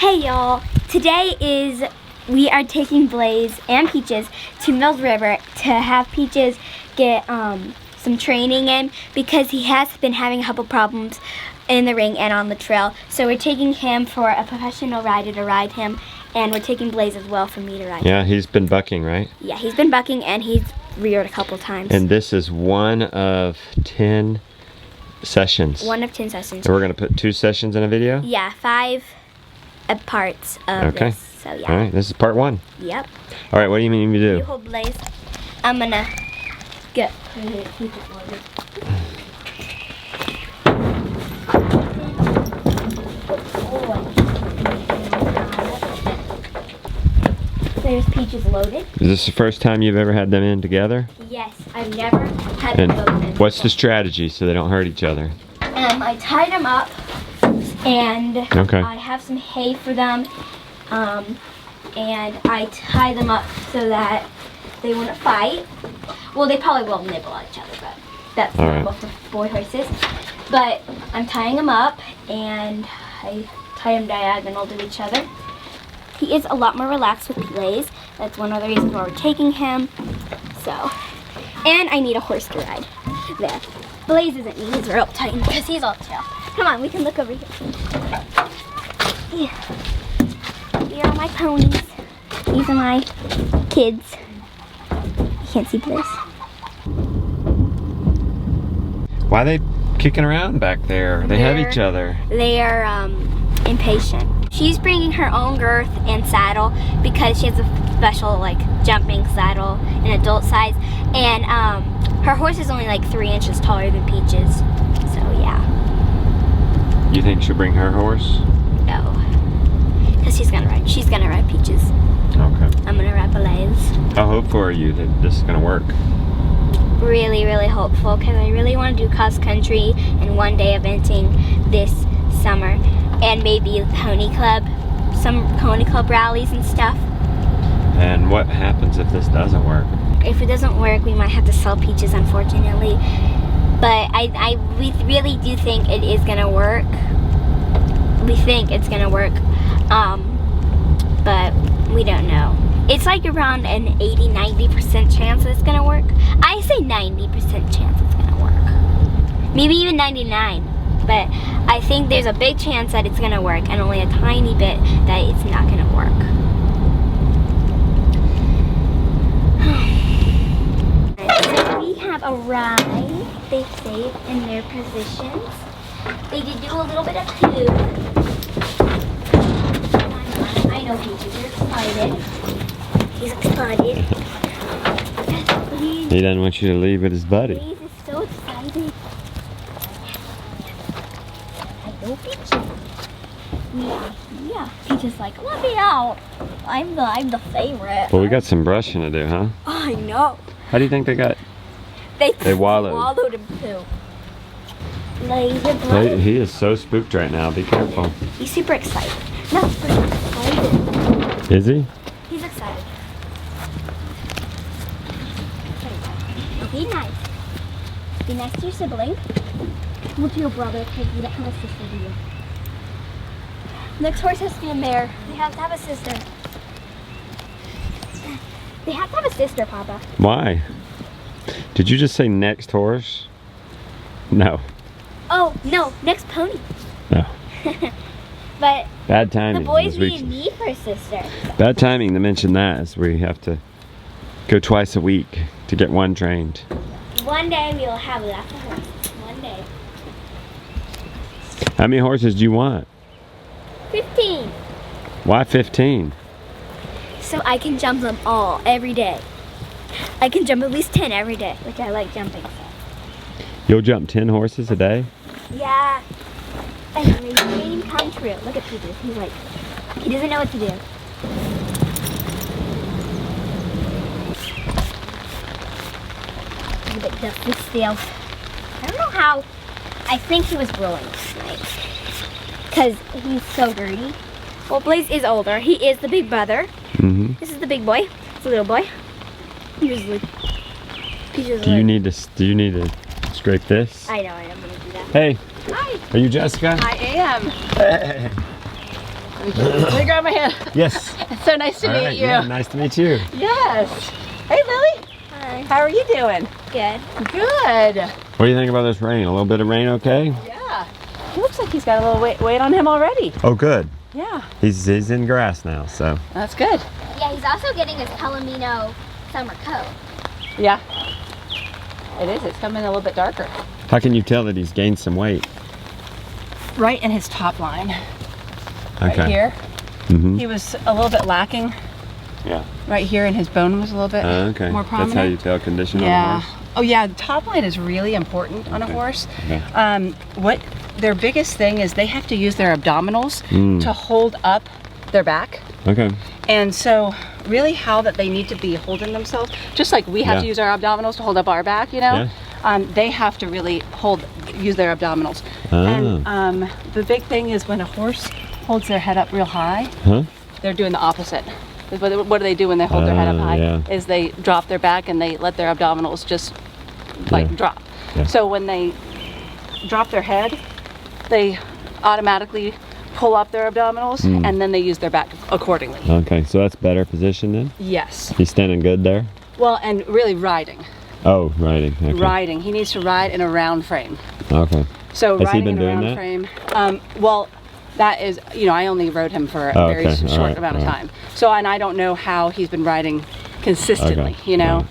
Hey y'all, we are taking Blaze and Peaches to Mills River to have Peaches get some training in because he has been having a couple problems in the ring and on the trail. So we're taking him for a professional rider to ride him, and we're taking Blaze as well for me to ride. Yeah, he's been bucking, right? Yeah, he's been bucking and he's reared a couple times. And this is one of 10 sessions. One of 10 sessions. And we're gonna put 2 sessions in a video? Yeah, 5 parts of this. So yeah. All right, this is part 1. Yep. All right, what do you mean to do? You hold Blaze. I'm gonna get Peaches loaded. There's Peaches loaded. Is this the first time you've ever had them in together? Yes, I've never had them both in. What's the strategy so they don't hurt each other? I tied them up, and Okay. I have some hay for them, and I tie them up so that they wouldn't fight. Well, they probably will nibble at each other, but that's normal for boy horses. But I'm tying them up, and I tie them diagonal to each other. He is a lot more relaxed with Blaze. That's one of the reasons why we're taking him. So, and I need a horse to ride. There. Blaze isn't need his rope tightened because he's all tail. Come on, we can look over here. Yeah. Here are my ponies. These are my kids. You can't see Blaze. Why are they kicking around back there? They have each other. They are impatient. She's bringing her own girth and saddle because she has a special jumping saddle in adult size, and her horse is only 3 inches taller than Peaches. So yeah. You think she'll bring her horse? No, because she's gonna ride Peaches. Okay. I'm gonna ride Blaze. How hopeful are you that this is gonna work? Really, really hopeful because I really want to do cross country and one day eventing this summer. And maybe pony club, some pony club rallies and stuff. And what happens if this doesn't work? If it doesn't work, we might have to sell Peaches, unfortunately. But we really do think it is gonna work. We think it's gonna work, but we don't know. It's around an 80-90% chance that it's gonna work. I say 90% chance it's gonna work. Maybe even 99. But I think there's a big chance that it's gonna work and only a tiny bit that it's not gonna work. So we have arrived. They've stayed in their positions. They did do a little bit of poo. I know Peaches, you're excited. He's excited. He doesn't want you to leave with his buddy. Blaze is so excited. Peaches. Yeah. Peaches let me out. I'm the favorite. Well, we got some brushing to do, huh? I know. How do you think they got? They wallowed. Wallowed in poo. Blaze. He is so spooked right now. Be careful. He's super excited. No, super excited. Is he? He's excited. Be nice. Be nice to your sibling. Well, to your brother, because you don't have a sister, do you? Next horse has to be a mare. They have to have a sister. They have to have a sister, Papa. Why? Did you just say next horse? No. Oh, no, next pony. No. But bad timing. The boys need me for a sister. Bad timing to mention that, as we have to go twice a week to get one trained. One day we will have lots of horses. One day. How many horses do you want? 15. Why 15? So I can jump them all every day. I can jump at least 10 every day, which I like jumping. So. You'll jump 10 horses a day? Yeah. And my dream come true. Look at Peaches. He's he doesn't know what to do. Look at Dusty Steele. I don't know how. I think he was rolling last night. Because he's so dirty. Well, Blaze is older. He is the big brother. Mm-hmm. This is the big boy. It's the little boy. Usually. Do you need to scrape this? I know. I'm gonna do that. Hey. Hi. Are you Jessica? I am. Hey. Let me grab my hand. Yes. It's so nice to All meet right, you. yeah, nice to meet you. Yes. Hey, Lily. Hi. How are you doing? Good. Good. What do you think about this rain? A little bit of rain, okay? Yeah. He looks like he's got a little weight on him already. Oh, good. Yeah. He's in grass now, so. That's good. Yeah, he's also getting his Palomino summer coat. Yeah. It is. It's coming a little bit darker. How can you tell that he's gained some weight? Right in his top line. Okay. Right here. Mm-hmm. He was a little bit lacking. Yeah. Right here, and his bone was a little bit Okay. more prominent. That's how you tell condition on a Yeah. horse? Oh yeah, the top line is really important on a Okay. horse. Okay. What their biggest thing is they have to use their abdominals to hold up their back. Okay. And so really how that they need to be holding themselves, just like we have Yeah. to use our abdominals to hold up our back, you know? They have to really use their abdominals. And the big thing is when a horse holds their head up real high, they're doing the opposite. What do they do when they hold their head up high? Yeah. Is they drop their back and they let their abdominals just like drop. Yeah. So when they drop their head, they automatically pull up their abdominals and then they use their back accordingly. Okay, so that's better position then? Yes. He's standing good there? Well, and really riding. Oh, riding. Okay. Riding. He needs to ride in a round frame. Okay. So Has he riding been in a doing round that? frame. Well, that is, you know, I only rode him for a very okay. short All right. amount of All right. time. So, and I don't know how he's been riding consistently, Okay. you know.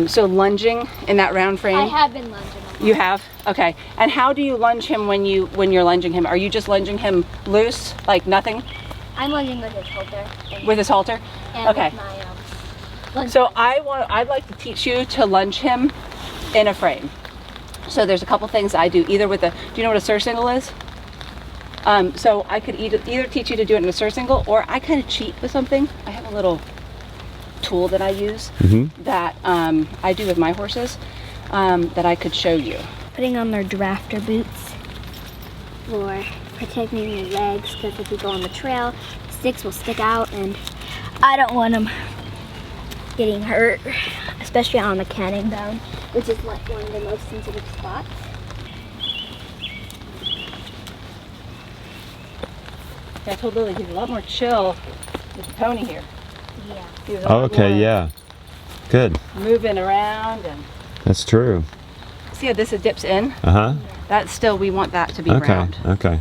So lunging in that round frame. I have been lunging him. You have? Okay. And how do you lunge him when you're lunging him? Are you just lunging him loose, like nothing, I'm lunging with his halter. with his halter? And Okay. with my lunge. So I'd like to teach you to lunge him in a frame. So there's a couple things I do, either with do you know what a surcingle is? So I could either teach you to do it in a surcingle, or I kind of cheat with something. I have a little tool that I use that I do with my horses that I could show you. Putting on their drafter boots for protecting your legs, because if you go on the trail, sticks will stick out, and I don't want them getting hurt, especially on the canning bone, which is like one of the most sensitive spots. I told Lily he's a lot more chill with the pony here. Yeah. He was a lot Okay, more yeah. Good. moving around, and That's true. see how this dips in? Uh-huh. That's still, we want that to be Okay. round. Okay.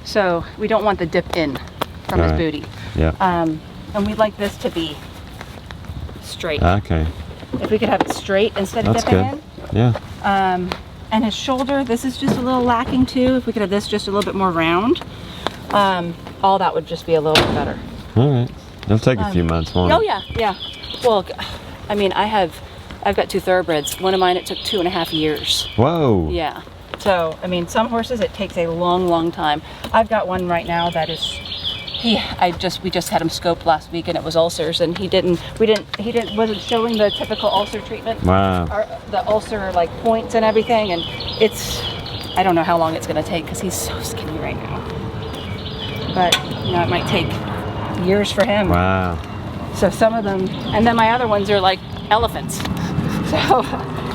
So we don't want the dip in from his Right. booty. Yeah. And we'd like this to be straight. Okay. If we could have it straight instead of That's dipping good. Yeah. in. And his shoulder, this is just a little lacking too. If we could have this just a little bit more round, all that would just be a little bit better. All right. It'll take a few months, won't it? Oh yeah, yeah. Well, I mean, I've got 2 thoroughbreds. One of mine, it took 2.5 years. Whoa. Yeah. So, I mean, some horses it takes a long, long time. I've got one right now that is, we just had him scoped last week and it was ulcers, and he wasn't showing the typical ulcer treatment. Wow. Or the ulcer like points and everything, and I don't know how long it's gonna take because he's so skinny right now. But, you know, it might take years for him. Wow. So some of them, and then my other ones are like elephants. So,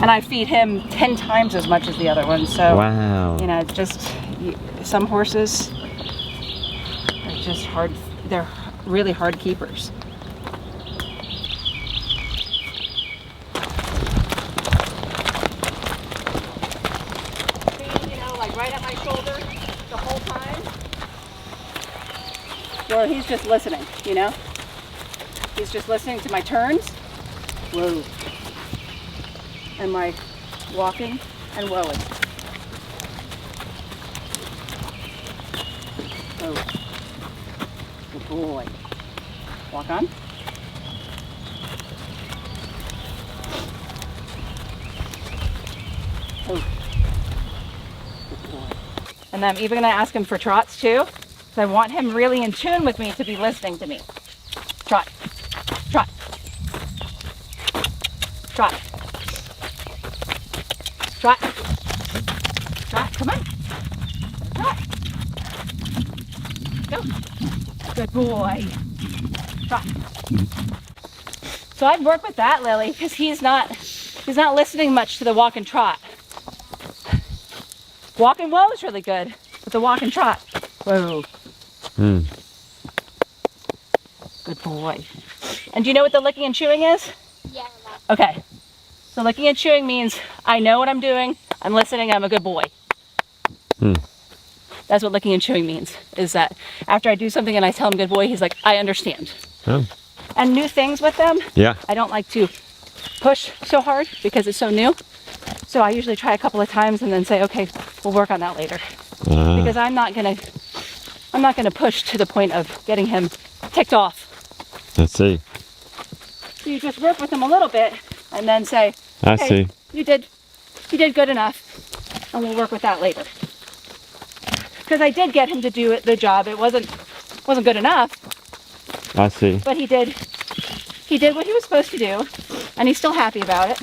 and I feed him 10 times as much as the other ones. So, Wow. you know, some horses are just hard. They're really hard keepers. See, you know, like right at my shoulder the whole time. Well, he's just listening, you know? He's just listening to my turns. Whoa. And my walking and whoaing. Oh. Good boy. Walk on. Oh. Good boy. And I'm even going to ask him for trots too. So I want him really in tune with me to be listening to me. Trot. Trot. Trot. Trot. Trot. Come on. Trot. Go. Good boy. Trot. So I'd work with that, Lily, because he's not listening much to the walk and trot. Walk and whoa is really good, but the walk and trot, whoa. Good boy. And do you know what the licking and chewing is? Yeah. Okay. So licking and chewing means I know what I'm doing, I'm listening, I'm a good boy. Hmm. That's what licking and chewing means, is that after I do something and I tell him good boy, he's like, I understand. Oh. And new things with them, Yeah. I don't like to push so hard because it's so new. So I usually try a couple of times and then say, okay, we'll work on that later. Because I'm not gonna push to the point of getting him ticked off. Let's see. So you just work with him a little bit and then say, I okay, see. you did good enough, and we'll work with that later. Because I did get him to do the job. It wasn't good enough, I see. but he did what he was supposed to do, and he's still happy about it.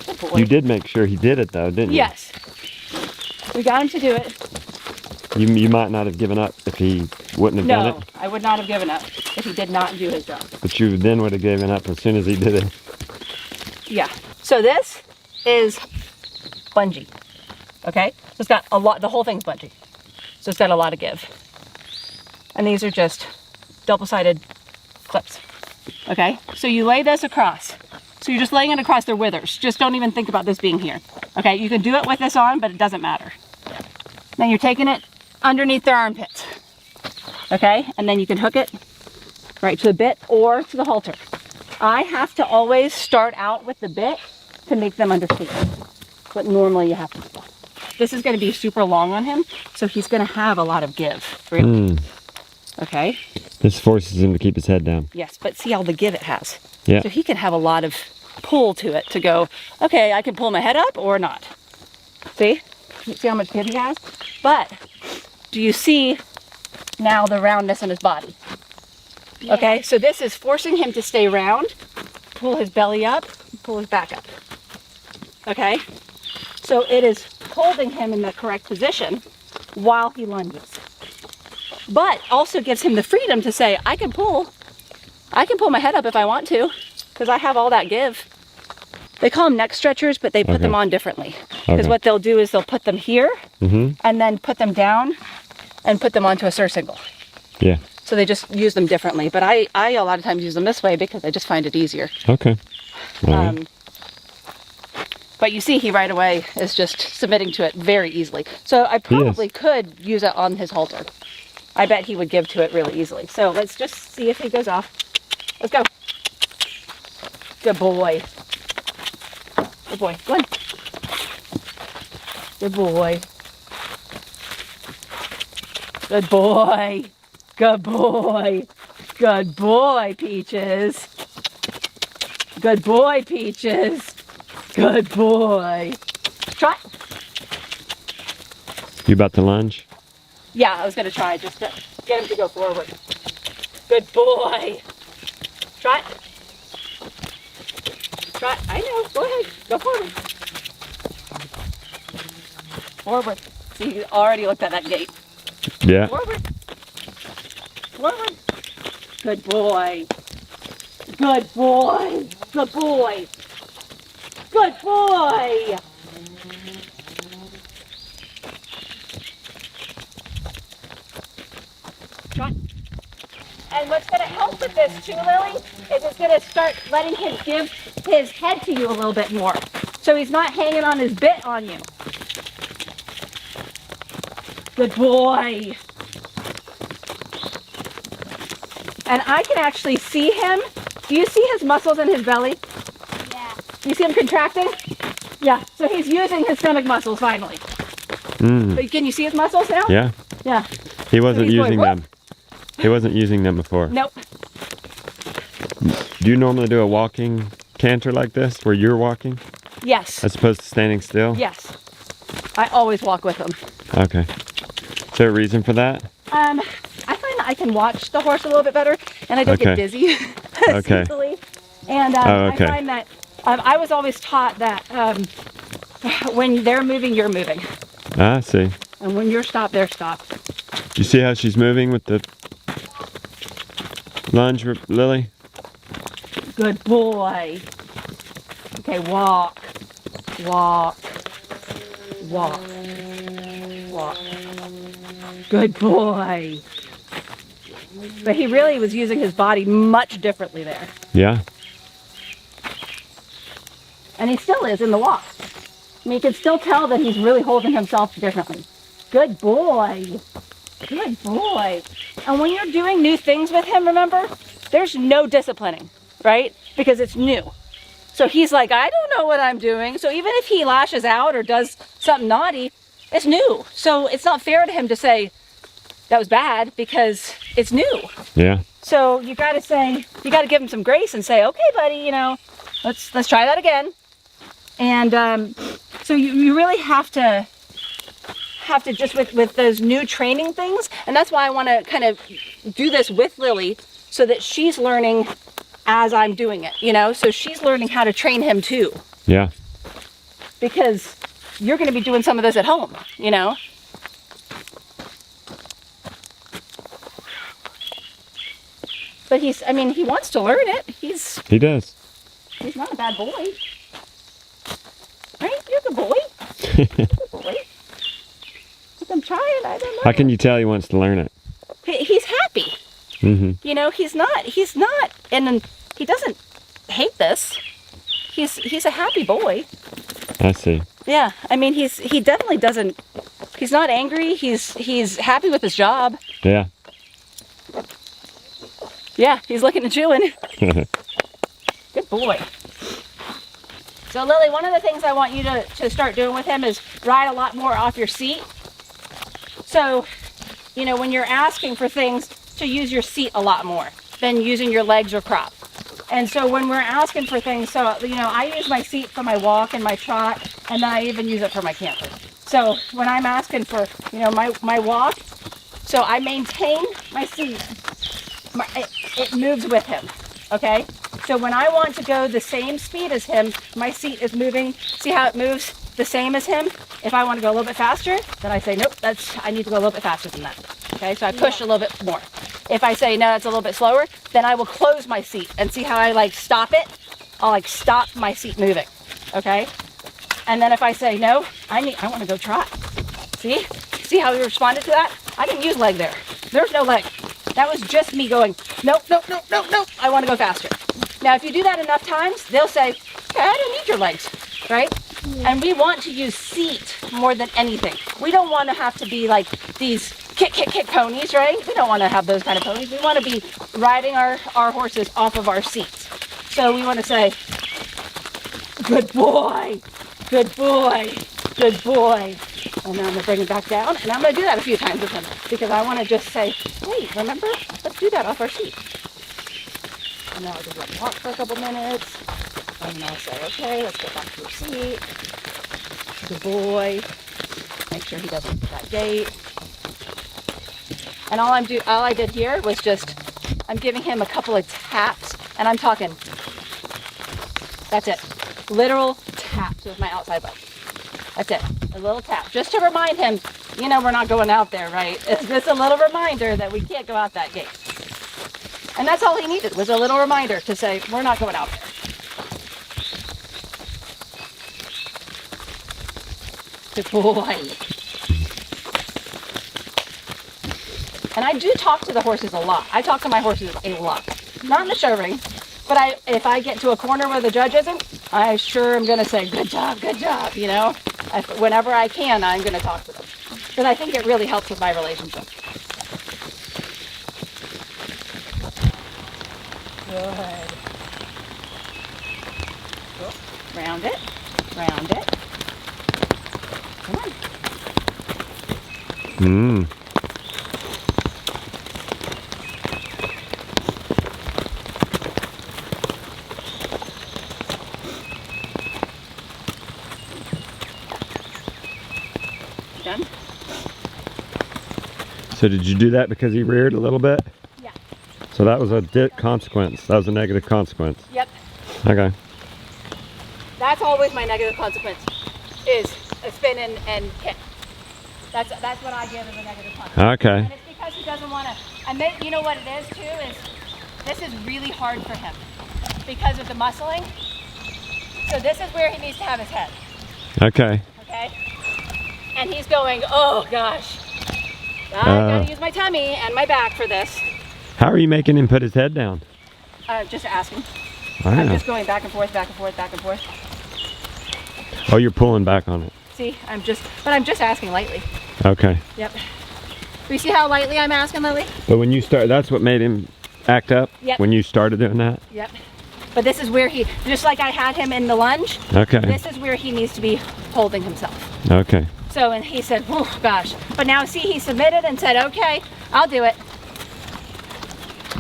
Good boy. You did make sure he did it though, didn't you? Yes. We got him to do it. You might not have given up if he wouldn't have done No, it, I would not have given up if he did not do his job. but you then would have given up as soon as he did it. Yeah. So this is bungee. Okay? So it's got a lot, the whole thing's bungee. So it's got a lot of give. And these are just double-sided clips. Okay? So you lay this across. So you're just laying it across their withers. Just don't even think about this being here. Okay? You can do it with this on, but it doesn't matter. Then you're taking it underneath their armpits. Okay? And then you can hook it right to the bit or to the halter. I have to always start out with the bit to make them understand. But normally you have to do that. This is going to be super long on him, so he's going to have a lot of give, really. Okay? This forces him to keep his head down. Yes, but see all the give it has. Yeah. So he can have a lot of pull to it to go, okay, I can pull my head up or not. See? See how much give he has? But do you see now the roundness in his body? Yeah. Okay, so this is forcing him to stay round, pull his belly up, pull his back up. Okay? So it is holding him in the correct position while he lunges. But also gives him the freedom to say, I can pull my head up if I want to, because I have all that give. They call them neck stretchers, but they put them on differently. Because Okay. what they'll do is they'll put them here and then put them down and put them onto a surcingle. Yeah. So they just use them differently. But I a lot of times use them this way because I just find it easier. Okay. All right. But you see he right away is just submitting to it very easily. So I probably could use it on his halter. I bet he would give to it really easily. So let's just see if he goes off. Let's go. Good boy. Good boy. Go on. Good boy. Good boy. Good boy. Good boy, Peaches. Good boy, Peaches. Good boy. Try. You about to lunge? Yeah, I was going to try just to get him to go forward. Good boy. Try. Try. I know. Go ahead. Go forward. Forward. See, he already looked at that gate. Yeah. Forward. Forward. Good boy. Good boy. Good boy. Good boy. Try. And what's going to help with this too, Lily, is it's going to start letting him give his head to you a little bit more. So he's not hanging on his bit on you. Good boy. And I can actually see him. Do you see his muscles in his belly? Yeah. You see him contracting? Yeah. So he's using his stomach muscles finally. But can you see his muscles now? Yeah. Yeah. He wasn't he's going, using "Whoop." them. He wasn't using them before. Nope. Do you normally do a walking canter like this, where you're walking, Yes. as opposed to standing still? Yes. I always walk with him. Okay. Is there a reason for that? I find that I can watch the horse a little bit better, and I don't get Okay. dizzy as Okay. easily. And Oh, okay. I find that I was always taught that when they're moving, you're moving, I see. and when you're stopped, they're stopped. You see how she's moving with the lunge, Lily? Good boy. Okay, walk, walk, walk, walk. Good boy. But he really was using his body much differently there. Yeah. And he still is in the walk. I mean, you can still tell that he's really holding himself differently. Good boy. Good boy. And when you're doing new things with him, remember, there's no disciplining, right? Because it's new. So he's like, I don't know what I'm doing. So even if he lashes out or does something naughty, it's new. So it's not fair to him to say that was bad because it's new. Yeah. So you got to give him some grace and say, okay, buddy, you know, let's try that again. And so you really have to just with those new training things. And that's why I want to kind of do this with Lily so that she's learning as I'm doing it, you know, so she's learning how to train him too. Yeah. Because you're going to be doing some of this at home, you know. But he wants to learn it. He does. He's not a bad boy. Right? You're a good boy. You're a good boy. But I'm trying, I don't know. How can you tell he wants to learn it? He's happy. Mm-hmm. You know, he's not, and he doesn't hate this. He's a happy boy. I see. Yeah, I mean, he definitely doesn't, he's not angry. He's happy with his job. Yeah. Yeah, he's looking and chewing. Good boy. So Lily, one of the things I want you to start doing with him is ride a lot more off your seat. So, you know, when you're asking for things, to use your seat a lot more than using your legs or crop. And so when we're asking for things, so, you know, I use my seat for my walk and my trot, and then I even use it for my canter. So when I'm asking for, you know, my walk, so I maintain my seat. It moves with him, okay? So when I want to go the same speed as him, my seat is moving. See how it moves the same as him? If I want to go a little bit faster, then I say, nope, I need to go a little bit faster than that. Okay, so I push a little bit more. If I say, no, that's a little bit slower, then I will close my seat and see how I like stop it? I'll like stop my seat moving, okay? And then if I say, no, I want to go trot. See how we responded to that? I didn't use leg there. There's no leg. That was just me going, nope, nope, nope, nope, nope. I want to go faster. Now, if you do that enough times, they'll say, okay, I don't need your legs, right? Yeah. And we want to use seat more than anything. We don't want to have to be like these kick ponies, right? We don't want to have those kind of ponies. We want to be riding our horses off of our seats. So we want to say, good boy, good boy, good boy. And then I'm going to bring it back down, and I'm going to do that a few times with him because I want to just say, wait, remember? Let's do that off our seat. And now I'll just let him walk for a couple minutes. And then I'll say, okay, let's go back to your seat. Good boy. Make sure he doesn't hit that gate. And all I did here was just, I'm giving him a couple of taps, and I'm talking, that's it. Literal taps with my outside leg. That's it, a little tap, just to remind him, you know, we're not going out there, right? It's just a little reminder that we can't go out that gate. And that's all he needed, was a little reminder to say, we're not going out there. Good boy. And I do talk to the horses a lot. I talk to my horses a lot. Not in the show ring, but if I get to a corner where the judge isn't, I sure am going to say, good job, you know? Whenever I can, I'm going to talk to them. Because I think it really helps with my relationship. Good. Round it, round it. Come on. Mmm. Done? So did you do that because he reared a little bit? Yeah. So that was a consequence. That was a negative consequence. Yep. Okay. That's always my negative consequence, is a spin and kick. That's what I give as a negative consequence. Okay. And it's because he doesn't want to, you know what it is too, is this is really hard for him because of the muscling. So this is where he needs to have his head. Okay. Okay? And he's going, oh gosh, I gotta use my tummy and my back for this. How are you making him put his head down? Just asking. I'm Wow. just going back and forth, back and forth, back and forth. Oh, you're pulling back on it. See, I'm just asking lightly. Okay. Yep. Do you see how lightly I'm asking, Lily? But when you start, that's what made him act up? Yep. When you started doing that? Yep. But this is where he, just like I had him in the lunge, Okay. this is where he needs to be holding himself. Okay. So, and he said, oh gosh. But now see, he submitted and said, okay, I'll do it.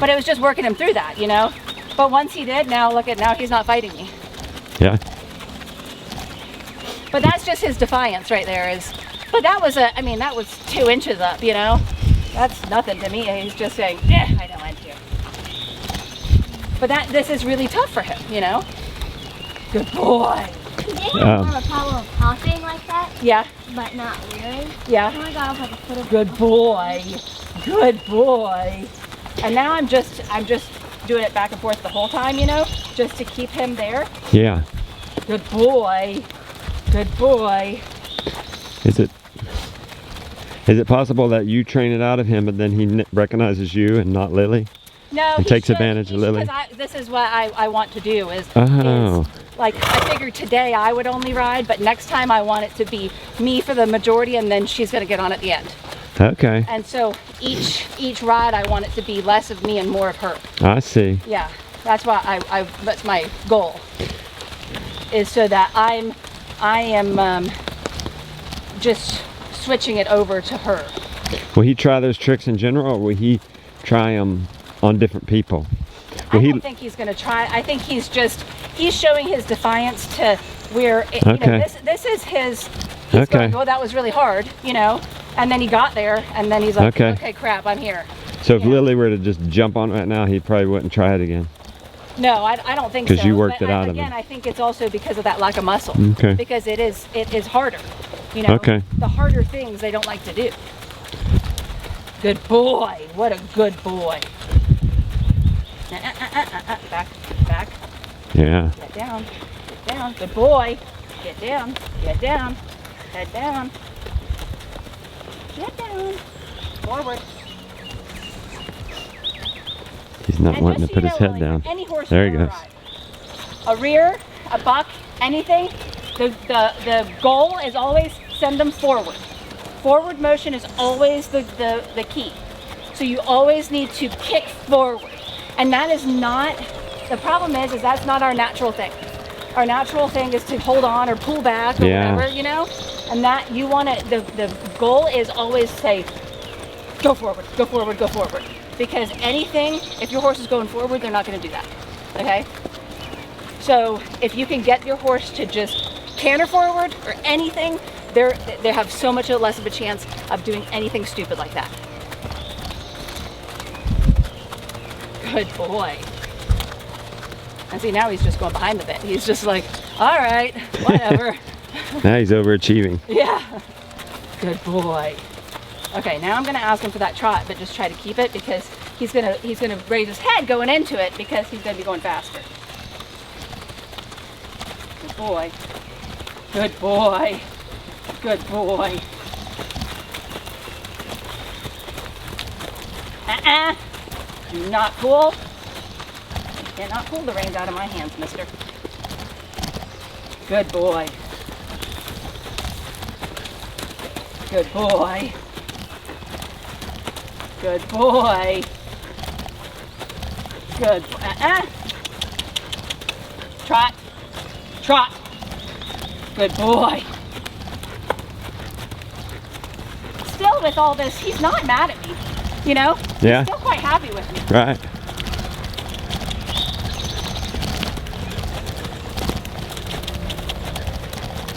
But it was just working him through that, you know? But once he did, now look at, now he's not fighting me. Yeah. But that's just his defiance right there is, but that was I mean, that was 2 inches up, you know? That's nothing to me. He's just saying, I don't want to. But this is really tough for him, you know? Good boy. Did they have a problem of popping like that, Yeah, but not rearing? yeah. Oh my god, I was like a foot of Good boy. Good boy. And now I'm just doing it back and forth the whole time, you know? Just to keep him there. Yeah. Good boy. Good boy. Is it possible that you train it out of him, but then he recognizes you and not Lily? No, He takes advantage of Lily? Because this is what I want to do is Oh. like I figured today I would only ride, but next time I want it to be me for the majority and then she's gonna get on at the end. Okay. And so each ride I want it to be less of me and more of her. I see. Yeah, that's why that's my goal. Is so that I am just switching it over to her. Will he try those tricks in general, or will he try them on different people? I Will don't think he's going to try. I think he's showing his defiance to where, you Okay. know, this is his, he's Okay. going, well, that was really hard, you know, and then he got there and then he's like, Okay. okay, crap, I'm here. So if Yeah. Lily were to just jump on right now, he probably wouldn't try it again. No, I don't think so. 'Cause you worked But it out of again, him. I think it's also because of that lack of muscle. Okay. Because it is harder, you know. Okay. The harder things they don't like to do. Good boy. What a good boy. Back, back. Yeah. Get down. Get down. Good boy. Get down. Get down. Head down. Get down. Forward. He's not And wanting just to so put you his know, head Lily, down. Any horse There you he ever goes. ride, a rear, a buck, anything, the goal is always send them forward. Forward motion is always the key. So you always need to kick forward. And that is not, the problem is that's not our natural thing. Our natural thing is to hold on or pull back or Yeah. whatever, you know? And that you want to, the goal is always say, go forward, go forward, go forward. Because anything, if your horse is going forward, they're not going to do that, okay? So if you can get your horse to just canter forward or anything, they have so much less of a chance of doing anything stupid like that. Good boy. And see, now he's just going behind the bit. He's just like, all right, whatever. Now he's overachieving. Yeah. Good boy. Okay, now I'm gonna ask him for that trot, but just try to keep it because he's gonna raise his head going into it because he's gonna be going faster. Good boy. Good boy. Good boy. You're not cool. You cannot pull the reins out of my hands, mister. Good boy. Good boy. Good boy. Good. Trot. Trot. Good boy. Still with all this, he's not mad at me. You know? Yeah. He's still quite happy with me. Right.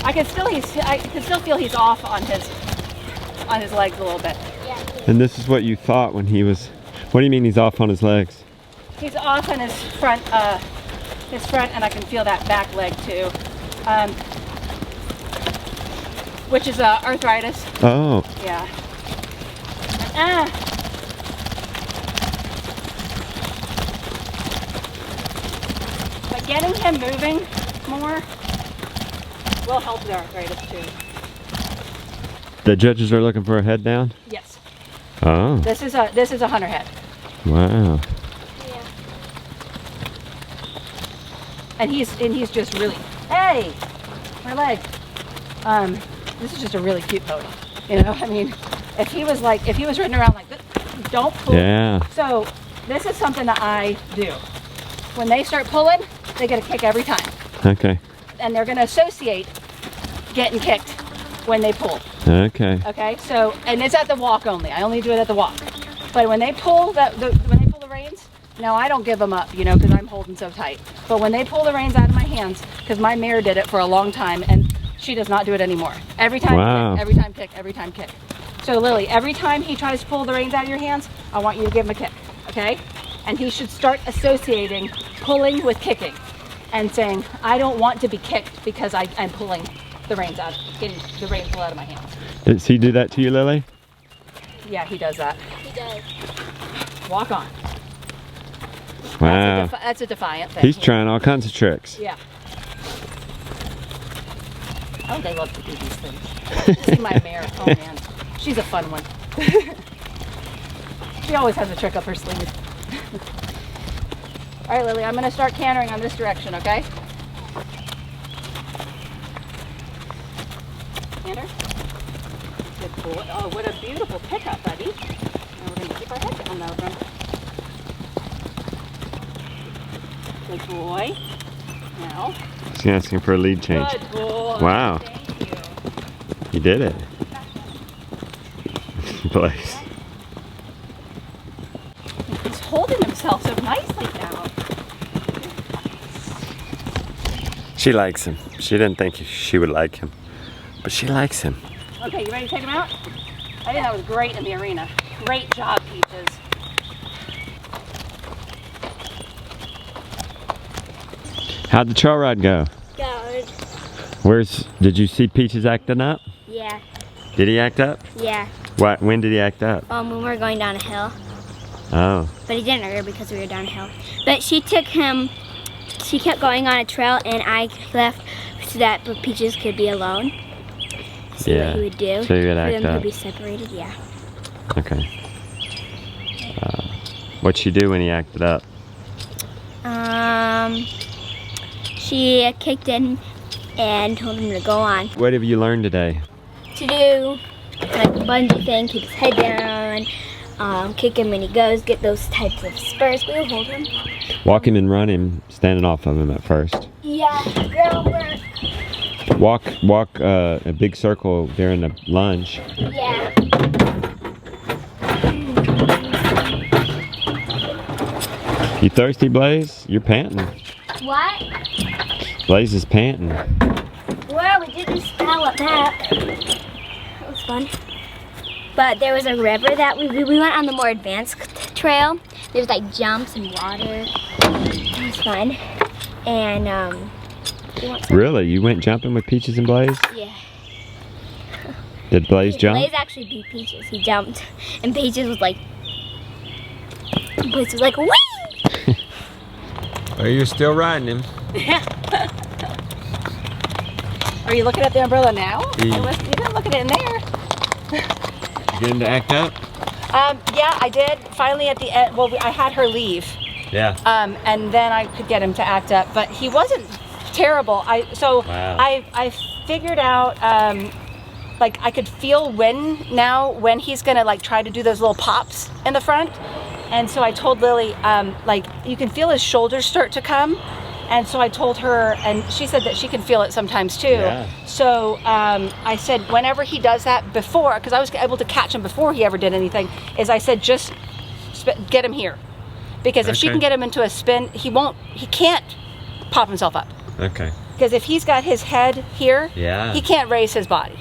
I can still feel he's off on his legs a little bit. And this is what you thought when he was, what do you mean he's off on his legs? He's off on his front, and I can feel that back leg too, which is arthritis. Oh. Yeah. But getting him moving more will help the arthritis too. The judges are looking for a head down? Yes. Oh. This is a hunter head. Wow. Yeah. And he's just really, hey, my leg. This is just a really cute pony. You know, I mean, if he was running around like this, don't pull. Yeah. So this is something that I do. When they start pulling, they get a kick every time. Okay. And they're gonna associate getting kicked when they pull. Okay. Okay, so, and it's at the walk only. I only do it at the walk. But when they pull when they pull the reins, now I don't give them up, you know, because I'm holding so tight. But when they pull the reins out of my hands, because my mare did it for a long time, and she does not do it anymore. Every time Wow. kick, every time kick, every time kick. So Lily, every time he tries to pull the reins out of your hands, I want you to give him a kick, okay? And he should start associating pulling with kicking and saying, I don't want to be kicked because I'm pulling the reins out, getting the reins pulled out of my hands. Does he do that to you, Lily? Yeah, he does that. He does. Walk on. Wow. That's a defiant thing. He's trying all kinds of tricks. Yeah. Oh, they love to do these things. See my mare. Oh man, she's a fun one. She always has a trick up her sleeve. All right, Lily, I'm gonna start cantering on this direction, okay? Canter. Good boy. Oh, what a beautiful pickup, buddy. Now we're gonna keep our head down though. Good boy. Now. She's asking for a lead change. Good boy. Wow. Thank you. You did it. Blaze. He's holding himself so nicely now. She likes him. She didn't think she would like him, but she likes him. Okay, you ready to take him out? I think that was great in the arena. Great job, Peaches. How'd the trail ride go? Good. Did you see Peaches acting up? Yeah. Did he act up? Yeah. When did he act up? When we were going down a hill. Oh. But he didn't earlier because we were down a hill. But she kept going on a trail and I left so that Peaches could be alone. See Yeah. what he would do. So he would For act them up. to be separated, yeah. Okay. What'd she do when he acted up? She kicked in and told him to go on. What have you learned today? To do like the bungee thing, keep his head down, kick him when he goes, get those types of spurs. We'll hold him. Walk him and run him, standing off of him at first. Yeah, groundwork. Walk a big circle during the lunge. Yeah. You thirsty, Blaze? You're panting. What? Blaze is panting. Well, we didn't spell it back. That was fun. But there was a river that we went on the more advanced trail. There was like jumps and water. It was fun. And you want some? Really? You went jumping with Peaches and Blaze? Yeah. Did Blaze jump? Blaze actually beat Peaches. He jumped, and Peaches was like, Blaze was like, whee! Oh, you're still riding him. Are you looking at the umbrella now? Yeah. You didn't look at it in there. You getting to act up? Yeah, I did. Finally at the end, well, I had her leave. Yeah. And then I could get him to act up, but he wasn't terrible. Wow. I figured out, like I could feel when he's gonna like try to do those little pops in the front. And so I told Lily, like you can feel his shoulders start to come. And so I told her, and she said that she can feel it sometimes too. Yeah. So I said, whenever he does that before, because I was able to catch him before he ever did anything, is I said, just get him here. Because if she Okay. can get him into a spin, he can't pop himself up. Okay. Because if he's got his head here, Yeah. he can't raise his body.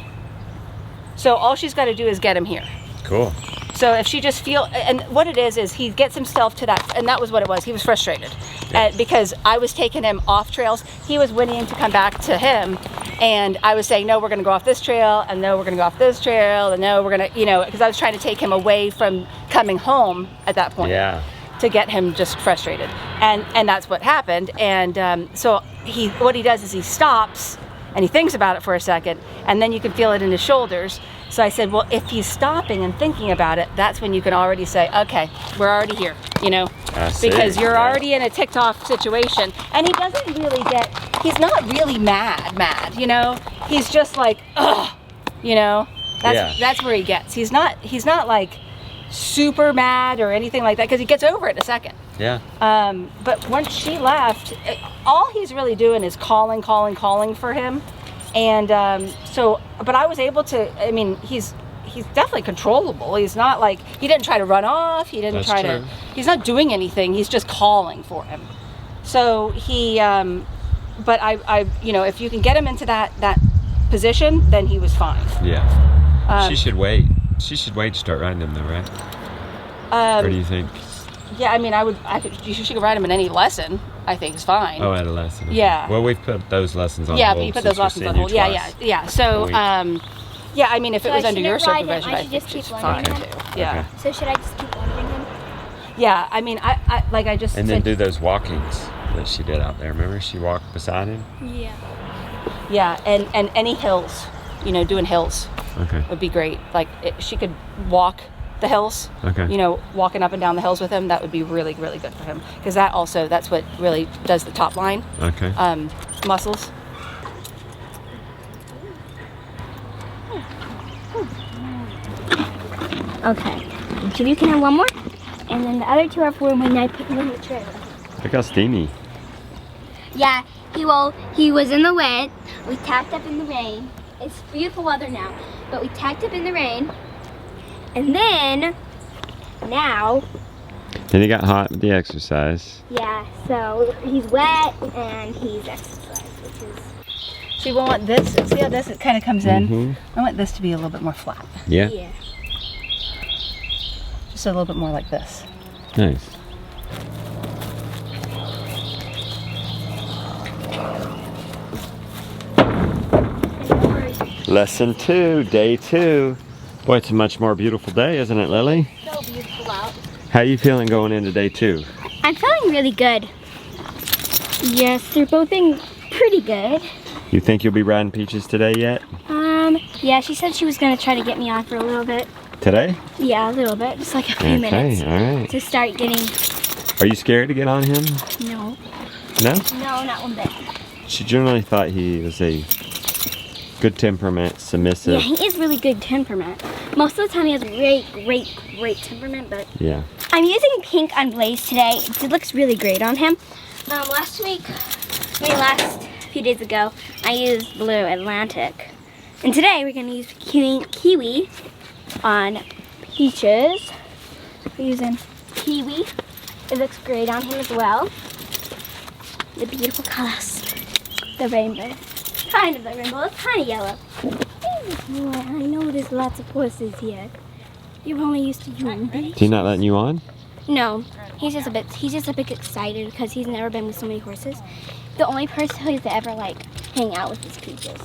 So all she's got to do is get him here. Cool. So if she just and what it is he gets himself to that, and that was what it was. He was frustrated because I was taking him off trails. He was whinnying to come back to him, and I was saying, no, we're going to go off this trail, and no, we're going to go off this trail, and no, we're going to, because I was trying to take him away from coming home at that point. Yeah. To get him just frustrated, and that's what happened. And so what he does is he stops and he thinks about it for a second, and then you can feel it in his shoulders, So I said, well, if he's stopping and thinking about it, that's when you can already say, okay, we're already here, you know, I see. because you're Yeah. already in a ticked off situation. And he doesn't really he's not really mad, you know, he's just like, ugh, you know, that's where he gets. He's not like super mad or anything like that, because he gets over it in a second. Yeah. But once she left, all he's really doing is calling for him. And but I was able to, I mean, he's definitely controllable. He's not like, he didn't try to run off. He didn't he's not doing anything. He's just calling for him. So he, but I you know, if you can get him into that position, then he was fine. Yeah. She should wait. She should wait to start riding him though, right? Or do you think? Yeah, I mean, she could ride him in any lesson. I think is fine. Oh, at a lesson. Okay. Yeah. Well, we've put those lessons on hold. Yeah, but you put those lessons on hold. Yeah. So, yeah, I mean, if it was under your supervision, I think it's fine too. Yeah. Okay. So should I just keep wandering him? Yeah, I mean, I just And then said, do those walkings that she did out there. Remember, she walked beside him. Yeah. yeah, and any hills, you know, doing hills Okay. would be great. Like she could walk the hills. Okay. You know, walking up and down the hills with him, that would be really, really good for him, because that's what really does the top line Okay. muscles. Okay. So you can have one more, and then the other two are for when I put them in the trailer. Look how steamy. Yeah, he was in the wind. We tacked up in the rain. It's beautiful weather now, but we tacked up in the rain. And then, now, Then he got hot with the exercise. yeah, so he's wet and he's exercised, which is... See, we want this, see how this kind of comes in? Mhm. I want this to be a little bit more flat. Yeah. Yeah. Just a little bit more like this. Nice. Lesson 2, day 2. Boy, it's a much more beautiful day, isn't it, Lily? So beautiful out. How you feeling going into day 2? I'm feeling really good. Yes, they're both in pretty good. You think you'll be riding Peaches today yet? Yeah, she said she was gonna try to get me on for a little bit. Today? Yeah, a little bit, just like a few minutes. Okay, alright. To start getting, Are you scared to get on him? no, No? not one bit. She generally thought he was a good temperament, Yeah, submissive. he is really good temperament. Most of the time he has great temperament, but Yeah. I'm using pink on Blaze today. It looks really great on him. Last few days ago, I used Blue Atlantic. And today we're gonna use Kiwi on Peaches. We're using Kiwi. It looks great on him as well. The beautiful colors. The rainbow. Kind of the rainbow, it's kind of yellow. Oh, I know there's lots of horses here. You're only used to humans. Is he not letting you on? No, he's just a bit excited because he's never been with so many horses. The only person who's ever like hang out with is Peaches.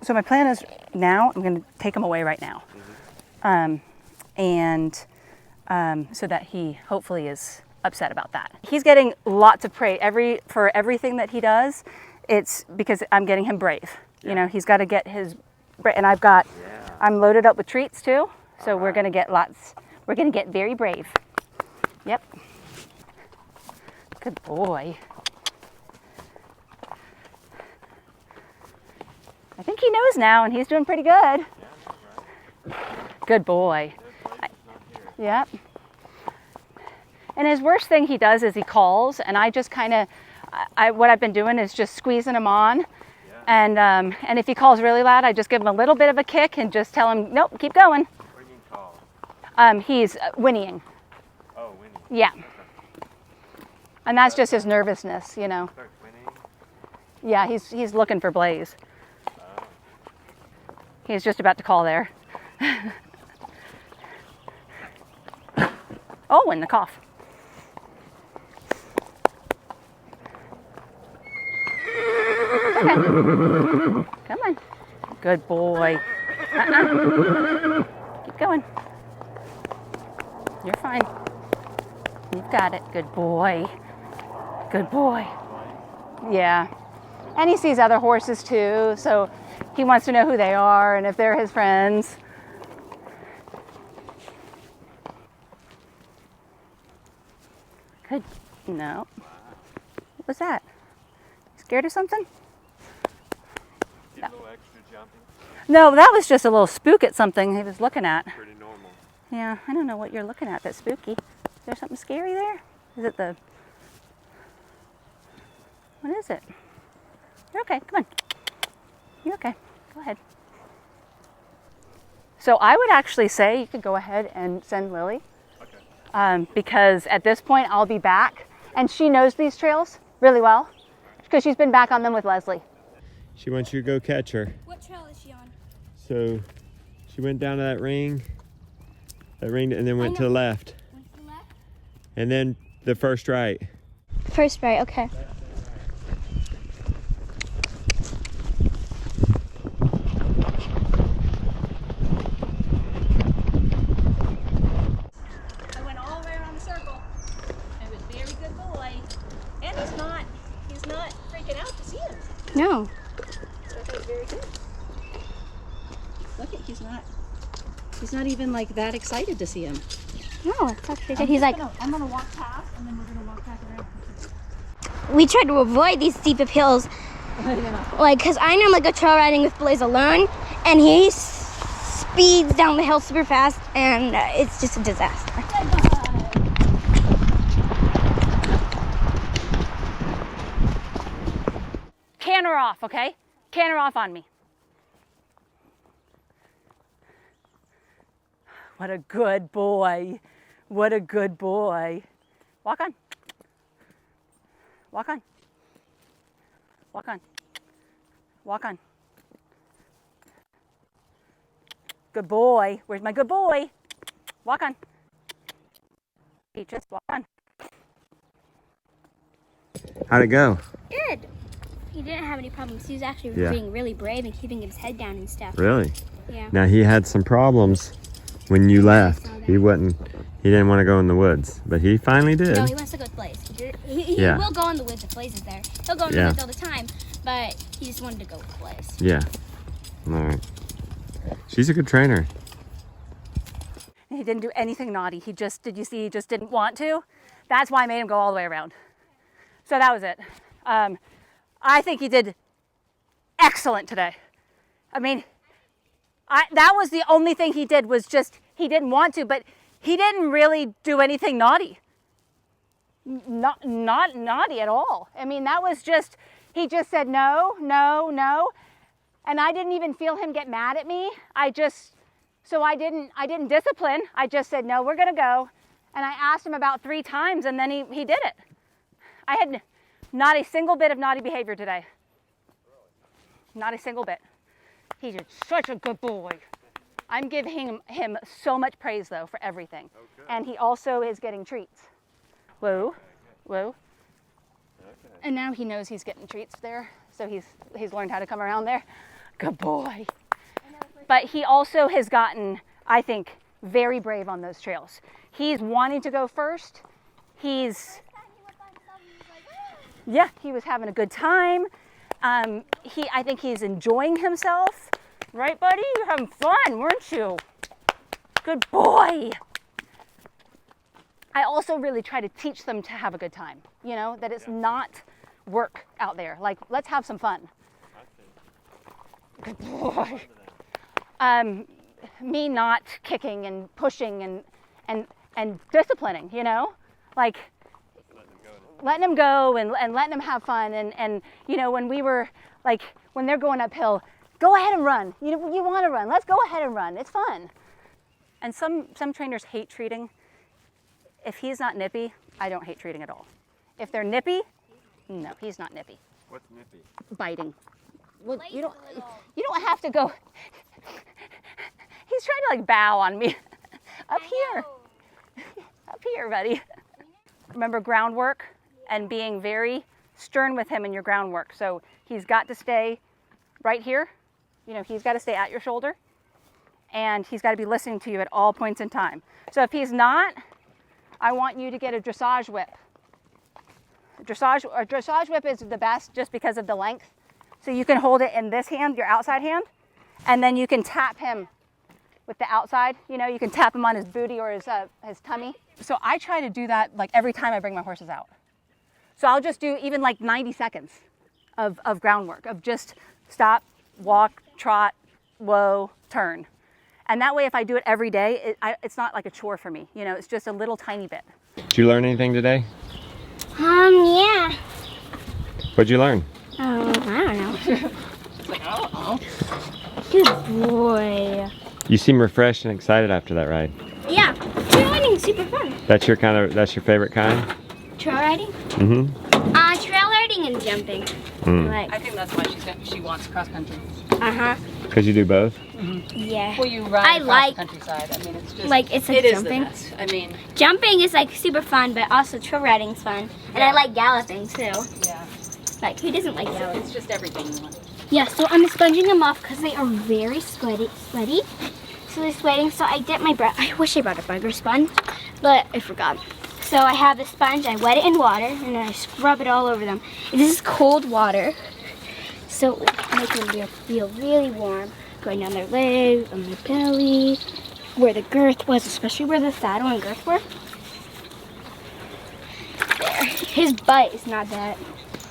So my plan is now I'm going to take him away right now, so that he hopefully is upset about that. He's getting lots of praise for everything that he does. It's because I'm getting him brave. You know, he's got to get his, and I'm loaded up with treats too. So we're going to get lots. We're going to get very brave. Yep. Good boy. I think he knows now, and he's doing pretty good. Good boy. Yep. And his worst thing he does is he calls, and I just kind of, what I've been doing is just squeezing him on. And if he calls really loud, I just give him a little bit of a kick and just tell him, nope, keep going. What do you mean call? He's whinnying. Oh, winning. Yeah. And that's just his nervousness, you know. Start winning. Yeah, he's looking for Blaze. He's just about to call there. Oh, and the cough. Okay. Come on. Good boy. Keep going. You're fine. You've got it. Good boy. Good boy. Yeah. And he sees other horses too, so He wants to know who they are and if they're his friends. Good. No. What was that? Scared of something? Get a little extra jumping. No, that was just a little spook at something he was looking at. Pretty normal. Yeah, I don't know what you're looking at that's spooky. Is there something scary there? Is it the... What is it? You're okay, come on. You're okay, go ahead. So I would actually say you could go ahead and send Lily. Okay. Because at this point I'll be back. And she knows these trails really well because she's been back on them with Leslie. She wants you to go catch her. What trail is she on? So she went down to that ring, and then went to the left. Went to the left? And then the first right. First right, okay. I went all the way around the circle. It was very good boy. And he's not freaking out to see him. No. So that was very good. Look at, he's not even like that excited to see him. No, it's actually good. He's like, I'm gonna walk past and then we're gonna walk back around. we tried to avoid these steep hills. Like, cause I normally go trail riding with Blaze alone, and he speeds down the hill super fast, and it's just a disaster. Canter off, okay? Canter off on me. What a good boy. What a good boy. Walk on. Walk on. Walk on. Walk on. Good boy. Where's my good boy? Walk on. Peaches, walk on. How'd it go? Good. He didn't have any problems. He was actually Yeah. being really brave and keeping his head down and stuff. Really? Yeah. Now he had some problems when you left. He didn't want to go in the woods, but he finally did. No, he wants to go with Blaze. He Yeah. will go in the woods if Blaze is there. He'll go in the Yeah. woods all the time, but he just wanted to go with Blaze. Yeah. All right. She's a good trainer. He didn't do anything naughty. Did you see, he just didn't want to? That's why I made him go all the way around. So that was it. I think he did excellent today. I mean, that was the only thing he did was just, he didn't want to, but he didn't really do anything naughty. Not naughty at all. I mean, that was just, he just said no, no, no. And I didn't even feel him get mad at me. I didn't discipline. I just said, no, we're gonna go. And I asked him about 3 times and then he did it. I had not a single bit of naughty behavior today. Not a single bit. He did such a good boy. I'm giving him so much praise though for everything. And he also is getting treats. Whoa, whoa. And now he knows he's getting treats there. So he's learned how to come around there. Good boy. But he also has gotten, I think, very brave on those trails. He's wanting to go first. Yeah, he was having a good time. I think he's enjoying himself. Right, buddy? You're having fun, weren't you? Good boy. I also really try to teach them to have a good time. You know, that it's not work out there. Like, let's have some fun. Good boy. Me not kicking and pushing and disciplining, you know? Like, letting them go and letting them have fun. And you know, when we were, like, when they're going uphill, go ahead and run. You want to run. Let's go ahead and run. It's fun. And some trainers hate treating. If he's not nippy, I don't hate treating at all. If they're nippy, no, he's not nippy. What's nippy? Biting. Well, you don't have to go. He's trying to like bow on me. Up here. Up here, buddy. Remember groundwork and being very stern with him in your groundwork. So he's got to stay right here. You know, he's got to stay at your shoulder and he's got to be listening to you at all points in time. So if he's not, I want you to get a dressage whip. A dressage whip is the best just because of the length. So you can hold it in this hand, your outside hand, and then you can tap him with the outside. You know, you can tap him on his booty or his tummy. So I try to do that like every time I bring my horses out. So I'll just do even like 90 seconds of groundwork, of just stop, walk, trot, whoa, turn. And that way, if I do it every day, it's not like a chore for me. You know, it's just a little tiny bit. Did you learn anything today? Yeah. What'd you learn? I don't know. It's like, oh. Good boy. You seem refreshed and excited after that ride. Yeah, trail riding is super fun. That's your favorite kind? Trail riding? Mm-hmm. Trail riding and jumping. I think that's why she wants cross country. Because you do both? Yeah. Well, you ride across the countryside. I mean, it's just it's like it jumping. is the best. I mean, Jumping is like super fun, but also trail riding is fun. And I like galloping too. yeah, Like, who doesn't like galloping? it's just everything you want. Yeah, so I'm sponging them off because they are very sweaty. So they're sweating, so I dip my breath. I wish I brought a bugger sponge, but I forgot. So I have the sponge, I wet it in water, and then I scrub it all over them. And this is cold water, so it makes them feel really warm. Going down their legs, on their belly, where the girth was, especially where the saddle and girth were. There. His butt is not that.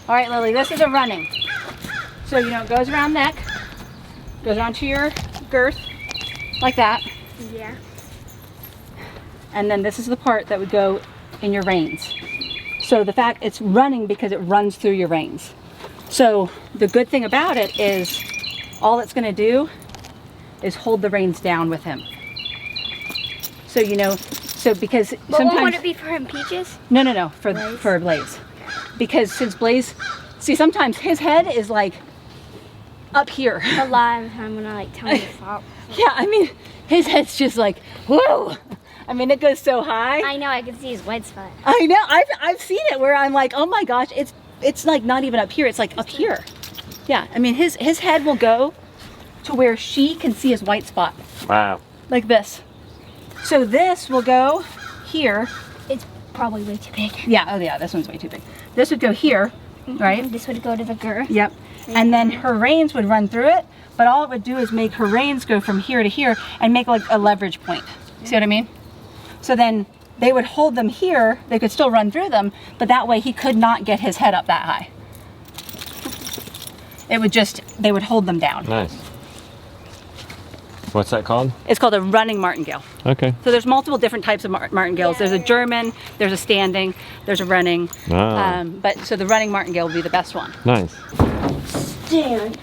All right, Lily, this is a running. So, you know, it goes around neck, goes onto your girth, like that. Yeah. And then this is the part that would go in your reins. So the fact it's running because it runs through your reins. So the good thing about it is all it's going to do is hold the reins down with him. So, you know, because But sometimes... what would it be for him, Peaches? No, for Blaze. Because since Blaze, see, sometimes his head is like up here. A lot of the time when I like tell him to fall. Yeah, I mean, his head's just like, whoa. I mean, it goes so high. I know, I can see his white spot. I know, I've seen it where I'm like, oh my gosh, it's like not even up here, it's like up here. Yeah, I mean, his head will go to where she can see his white spot. Wow. Like this. So this will go here. It's probably way too big. Yeah, oh yeah, this one's way too big. This would go here, right? This would go to the girth. Yep. And then her reins would run through it, but all it would do is make her reins go from here to here and make like a leverage point. See what I mean? So then they would hold them here, they could still run through them, but that way he could not get his head up that high. It would just, they would hold them down. Nice. What's that called? It's called a running martingale. Okay. So there's multiple different types of martingales. There's a German, there's a standing, there's a running. Ah. But so the running martingale would be the best one. Nice. Stand.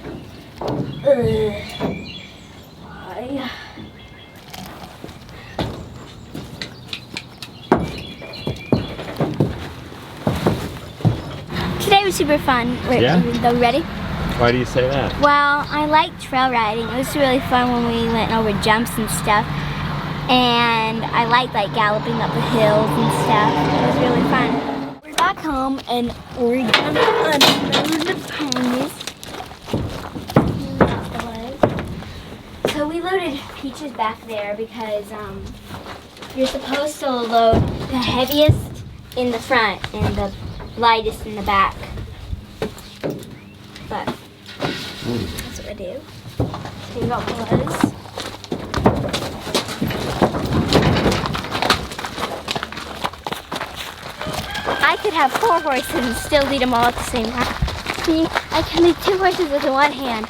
Today was super fun. Wait, Yeah? Are we ready? Why do you say that? Well, I like trail riding. It was really fun when we went over jumps and stuff. And I like galloping up the hills and stuff. It was really fun. We're back home and we're gonna unload the ponies. So we loaded Peaches back there because you're supposed to load the heaviest in the front and the lightest in the back. But that's what I do. So we got Buzz. I could have 4 horses and still lead them all at the same time. See, I can lead 2 horses with one hand